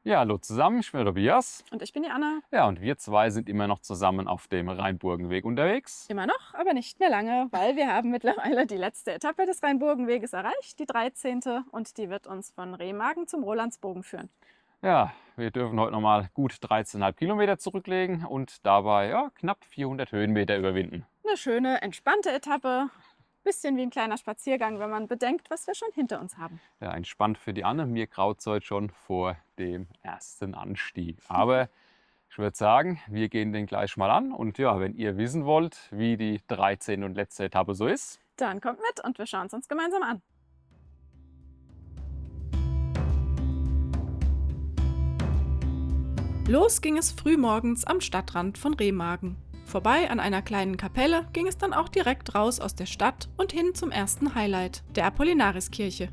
Ja, hallo zusammen, ich bin der Tobias. Und ich bin die Anna. Ja, und wir zwei sind immer noch zusammen auf dem Rheinburgenweg unterwegs. Immer noch, aber nicht mehr lange, weil wir haben mittlerweile die letzte Etappe des Rheinburgenweges erreicht, die 13. Und die wird uns von Remagen zum Rolandsbogen führen. Ja, wir dürfen heute nochmal gut 13,5 Kilometer zurücklegen und dabei knapp 400 Höhenmeter überwinden. Eine schöne, entspannte Etappe. Bisschen wie ein kleiner Spaziergang, wenn man bedenkt, was wir schon hinter uns haben. Ja, entspannt für die Anne, mir graut es heute schon vor dem ersten Anstieg. Aber ich würde sagen, wir gehen den gleich mal an. Und ja, wenn ihr wissen wollt, wie die 13. und letzte Etappe so ist, Dann kommt mit und wir schauen es uns gemeinsam an. Los ging es frühmorgens am Stadtrand von Remagen. Vorbei an einer kleinen Kapelle ging es dann auch direkt raus aus der Stadt und hin zum ersten Highlight, der Apollinariskirche.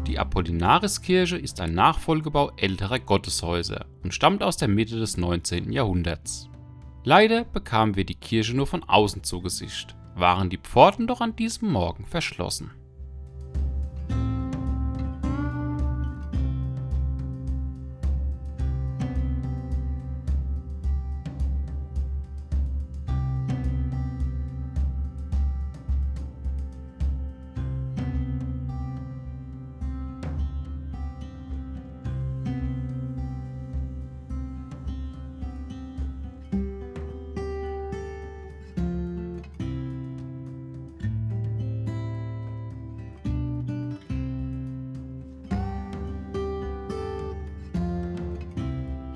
Die Apollinariskirche ist ein Nachfolgebau älterer Gotteshäuser und stammt aus der Mitte des 19. Jahrhunderts. Leider bekamen wir die Kirche nur von außen zu Gesicht, waren die Pforten doch an diesem Morgen verschlossen.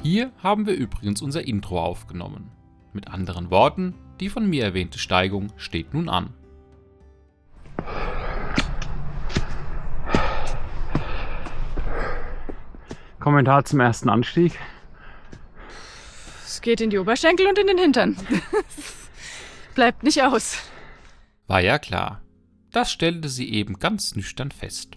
Hier haben wir übrigens unser Intro aufgenommen. Mit anderen Worten, die von mir erwähnte Steigung steht nun an. Kommentar zum ersten Anstieg. Es geht in die Oberschenkel und in den Hintern. Bleibt nicht aus. War ja klar. Das stellte sie eben ganz nüchtern fest.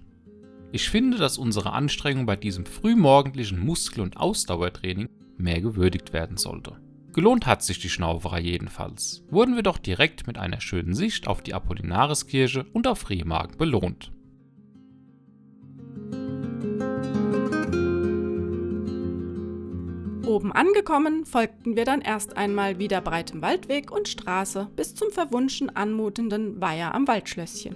Ich finde, dass unsere Anstrengung bei diesem frühmorgendlichen Muskel- und Ausdauertraining mehr gewürdigt werden sollte. Gelohnt hat sich die Schnauferei jedenfalls. Wurden wir doch direkt mit einer schönen Sicht auf die Apollinariskirche und auf Remagen belohnt. Oben angekommen, folgten wir dann erst einmal wieder breitem Waldweg und Straße bis zum verwunschen anmutenden Weiher am Waldschlösschen.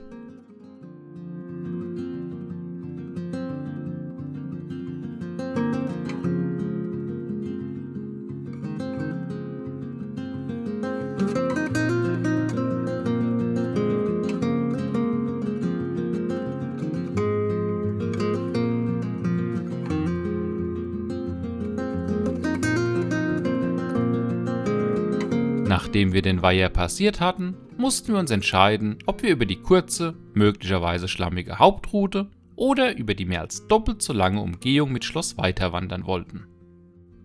Nachdem wir den Weiher passiert hatten, mussten wir uns entscheiden, ob wir über die kurze, möglicherweise schlammige Hauptroute oder über die mehr als doppelt so lange Umgehung mit Schloss weiterwandern wollten.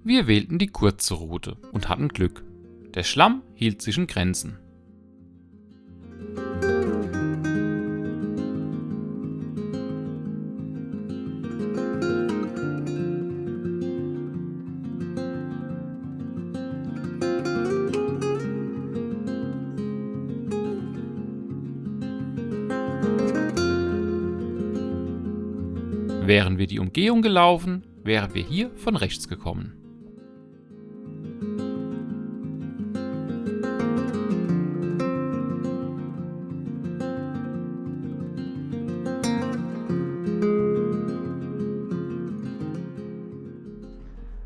Wir wählten die kurze Route und hatten Glück. Der Schlamm hielt sich in Grenzen. Wären wir die Umgehung gelaufen, wären wir hier von rechts gekommen.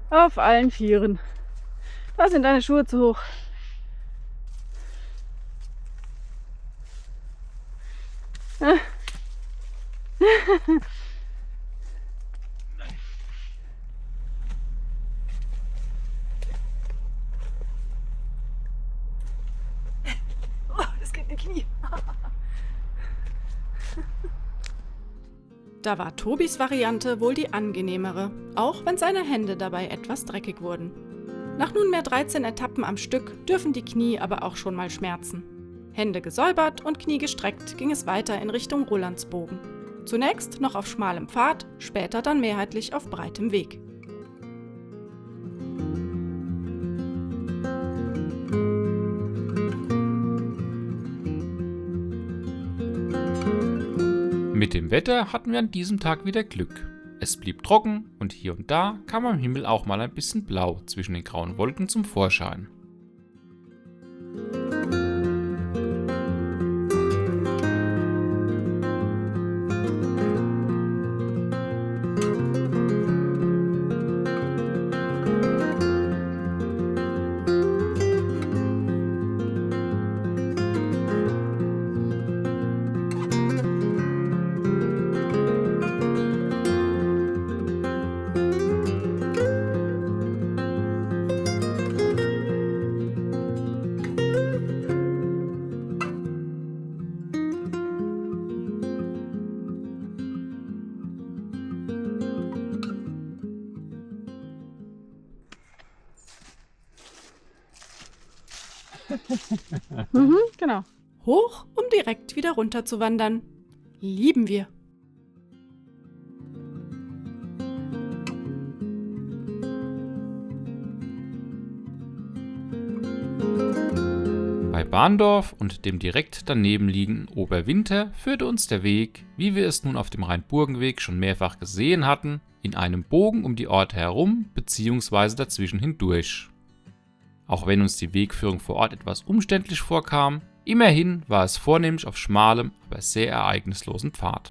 Auf allen Vieren. Da sind deine Schuhe zu hoch. Das geht in die Knie. Da war Tobis Variante wohl die angenehmere, auch wenn seine Hände dabei etwas dreckig wurden. Nach nunmehr 13 Etappen am Stück dürfen die Knie aber auch schon mal schmerzen. Hände gesäubert und Knie gestreckt ging es weiter in Richtung Rolandsbogen. Zunächst noch auf schmalem Pfad, später dann mehrheitlich auf breitem Weg. Mit dem Wetter hatten wir an diesem Tag wieder Glück. Es blieb trocken und hier und da kam am Himmel auch mal ein bisschen Blau zwischen den grauen Wolken zum Vorschein. Genau. Hoch, um direkt wieder runter zu wandern. Lieben wir. Bei Bahndorf und dem direkt daneben liegenden Oberwinter führte uns der Weg, wie wir es nun auf dem Rheinburgenweg schon mehrfach gesehen hatten, in einem Bogen um die Orte herum bzw. dazwischen hindurch. Auch wenn uns die Wegführung vor Ort etwas umständlich vorkam, immerhin war es vornehmlich auf schmalem, aber sehr ereignislosen Pfad.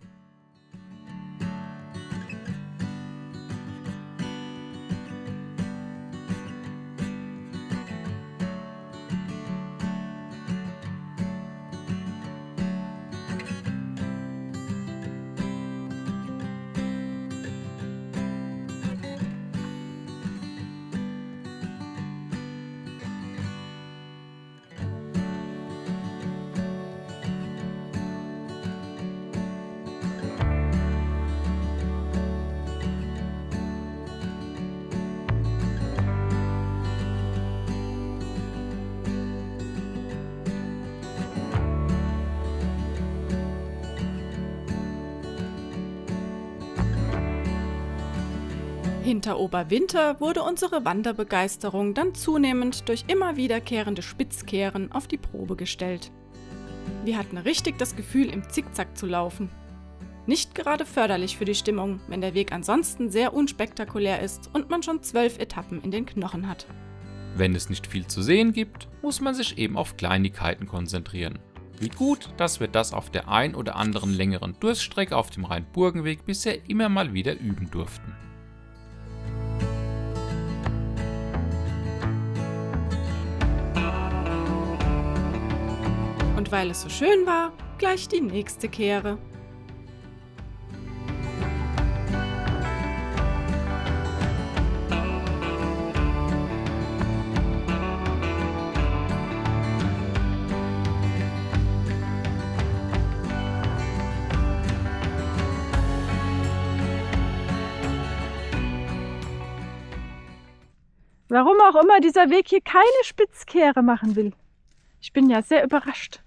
Hinter Oberwinter wurde unsere Wanderbegeisterung dann zunehmend durch immer wiederkehrende Spitzkehren auf die Probe gestellt. Wir hatten richtig das Gefühl, im Zickzack zu laufen. Nicht gerade förderlich für die Stimmung, wenn der Weg ansonsten sehr unspektakulär ist und man schon 12 Etappen in den Knochen hat. Wenn es nicht viel zu sehen gibt, muss man sich eben auf Kleinigkeiten konzentrieren. Wie gut, dass wir das auf der ein oder anderen längeren Durststrecke auf dem Rheinburgenweg bisher immer mal wieder üben durften. Und weil es so schön war, gleich die nächste Kehre. Warum auch immer dieser Weg hier keine Spitzkehre machen will. Ich bin ja sehr überrascht.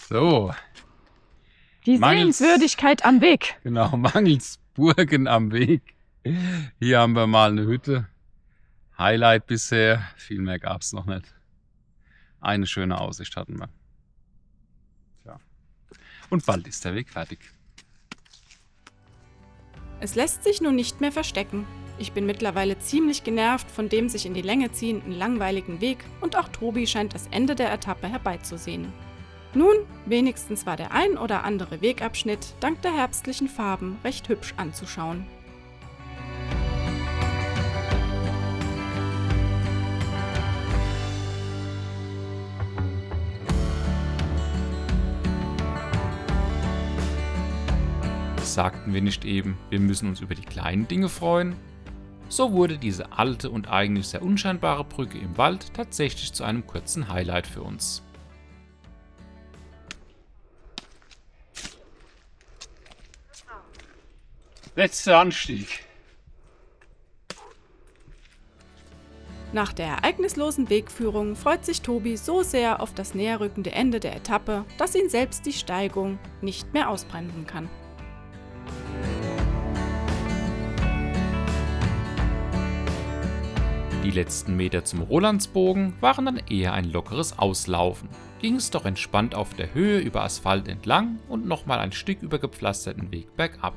So, Die Mangels- Sehenswürdigkeit am Weg. genau, mangels Burgen am Weg. Hier haben wir mal eine Hütte. Highlight bisher, viel mehr gab es noch nicht. Eine schöne Aussicht hatten wir. Tja. Und bald ist der Weg fertig. Es lässt sich nun nicht mehr verstecken. Ich bin mittlerweile ziemlich genervt von dem sich in die Länge ziehenden langweiligen Weg und auch Tobi scheint das Ende der Etappe herbeizusehen. Nun, wenigstens war der ein oder andere Wegabschnitt dank der herbstlichen Farben recht hübsch anzuschauen. Sagten wir nicht eben, wir müssen uns über die kleinen Dinge freuen? So wurde diese alte und eigentlich sehr unscheinbare Brücke im Wald tatsächlich zu einem kurzen Highlight für uns. Letzter Anstieg. Nach der ereignislosen Wegführung freut sich Tobi so sehr auf das näherrückende Ende der Etappe, dass ihn selbst die Steigung nicht mehr ausbremsen kann. Die letzten Meter zum Rolandsbogen waren dann eher ein lockeres Auslaufen. Ging es doch entspannt auf der Höhe über Asphalt entlang und nochmal ein Stück über gepflasterten Weg bergab.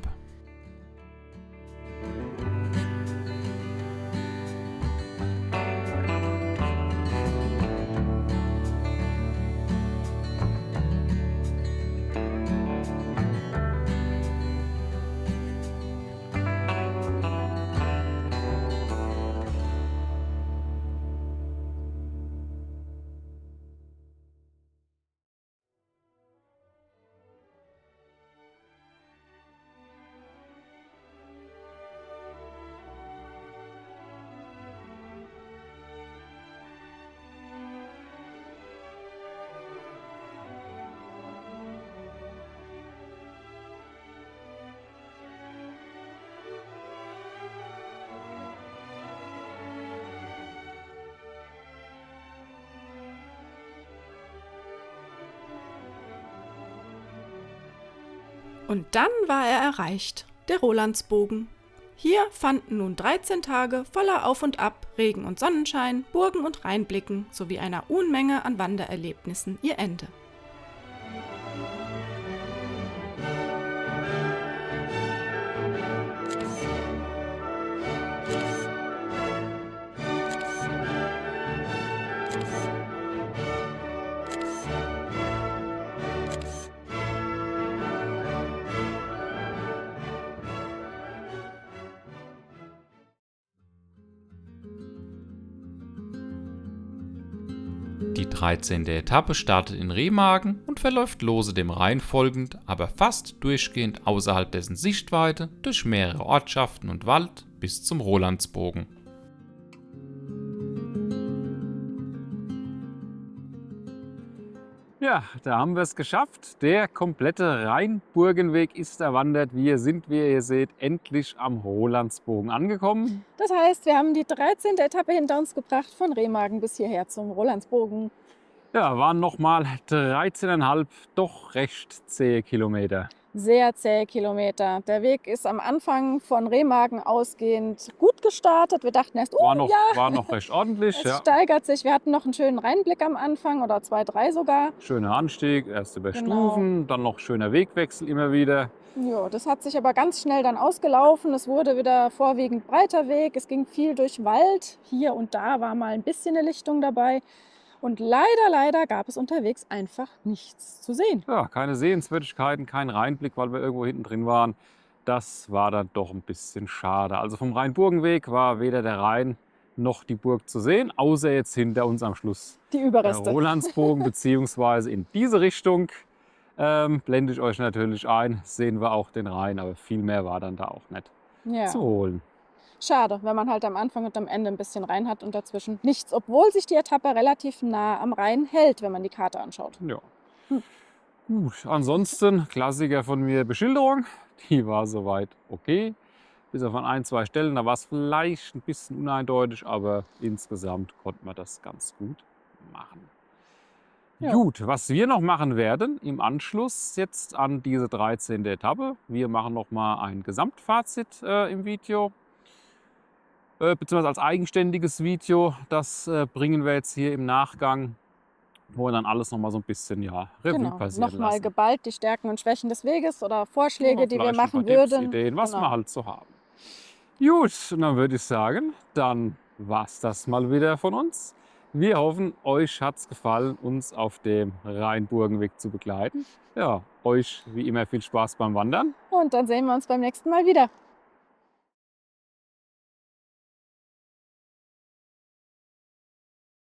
Und dann war er erreicht, der Rolandsbogen. Hier fanden nun 13 Tage voller Auf und Ab, Regen und Sonnenschein, Burgen und Rheinblicken sowie einer Unmenge an Wandererlebnissen ihr Ende. Die 13. Etappe startet in Remagen und verläuft lose dem Rhein folgend, aber fast durchgehend außerhalb dessen Sichtweite durch mehrere Ortschaften und Wald bis zum Rolandsbogen. Ja, da haben wir es geschafft. Der komplette Rheinburgenweg ist erwandert. Wir sind, wie ihr seht, endlich am Rolandsbogen angekommen. Das heißt, wir haben die 13. Etappe hinter uns gebracht, von Remagen bis hierher zum Rolandsbogen. Ja, waren nochmal 13,5 doch recht zähe Kilometer. Sehr zähe Kilometer. Der Weg ist am Anfang von Remagen ausgehend gut gestartet. Wir dachten erst, War ja, noch recht ordentlich. es Ja. steigert sich. Wir hatten noch einen schönen Rheinblick am Anfang oder 2, 3 sogar. Schöner Anstieg, erst über Genau. Stufen, dann noch schöner Wegwechsel immer wieder. Ja, das hat sich aber ganz schnell dann ausgelaufen. Es wurde wieder vorwiegend breiter Weg. Es ging viel durch Wald. Hier und da war mal ein bisschen eine Lichtung dabei. Und leider gab es unterwegs einfach nichts zu sehen. Ja, keine Sehenswürdigkeiten, kein Rheinblick, weil wir irgendwo hinten drin waren. Das war dann doch ein bisschen schade. Also vom Rheinburgenweg war weder der Rhein noch die Burg zu sehen, außer jetzt hinter uns am Schluss. Die Der Überreste. Rolandsbogen, beziehungsweise in diese Richtung blende ich euch natürlich ein, sehen wir auch den Rhein, aber viel mehr war dann da auch nicht Ja. zu holen. Schade, wenn man halt am Anfang und am Ende ein bisschen Rhein hat und dazwischen nichts, obwohl sich die Etappe relativ nah am Rhein hält, wenn man die Karte anschaut. Ja. Gut, ansonsten Klassiker von mir, Beschilderung, die war soweit okay. Bis auf an 1, 2 Stellen, da war es vielleicht ein bisschen uneindeutig, aber insgesamt konnte man das ganz gut machen. Ja. Gut, was wir noch machen werden im Anschluss jetzt an diese 13. Etappe, wir machen noch mal ein Gesamtfazit im Video, beziehungsweise als eigenständiges Video. Das bringen wir jetzt hier im Nachgang, wo wir dann alles noch mal so ein bisschen Revue Genau. passieren Nochmal lassen. geballt die Stärken und Schwächen des Weges oder Vorschläge, Ja, die wir vielleicht ein machen paar Tipps, würden. Ideen, was Genau. wir halt so haben. Gut, und dann würde ich sagen, dann war es das mal wieder von uns. Wir hoffen, euch hat es gefallen, uns auf dem Rheinburgenweg zu begleiten. Ja, euch wie immer viel Spaß beim Wandern. Und dann sehen wir uns beim nächsten Mal wieder.